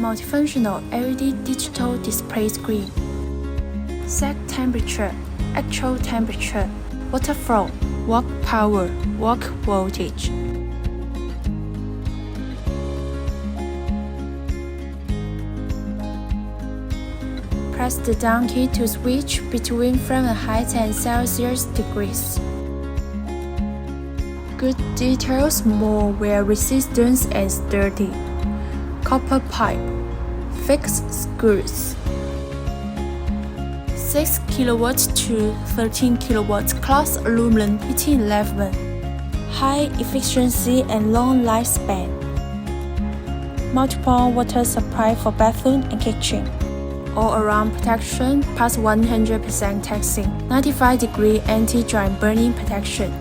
Multifunctional LED digital display screen. Set temperature, actual temperature, water flow, work power, work voltage. Press the down key to switch between Fahrenheit and Celsius degrees. Good details, more wear resistance and sturdy. Copper pipe, fixed screws. 6 kW to 13 kW class aluminum heating level. High efficiency and long lifespan. Multipoint water supply for bathroom and kitchen. All-around protection plus 100% texting. 95-degree anti-dry burning protection.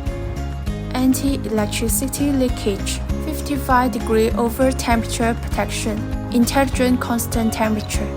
Anti-electricity leakage. 55-degree over temperature protection. Intelligent constant temperature.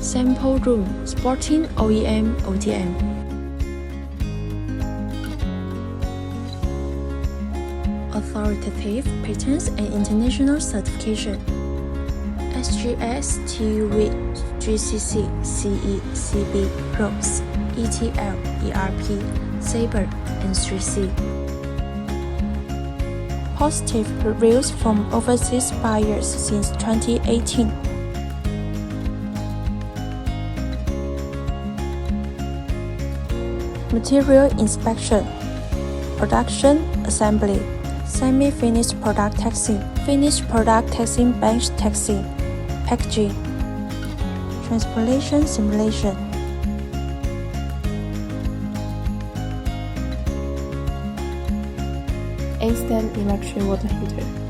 Sample room, sporting OEM ODM. Authoritative patents and international certification. SGS, TUV, GCC, CE, CB, ROSE, ETL, ERP, Sabre, and 3C. Positive reviews from overseas buyers since 2018. Material inspection, production, assembly, semi-finished product testing, finished product testing, bench testing, packaging, transportation simulation. Instant electric water heater.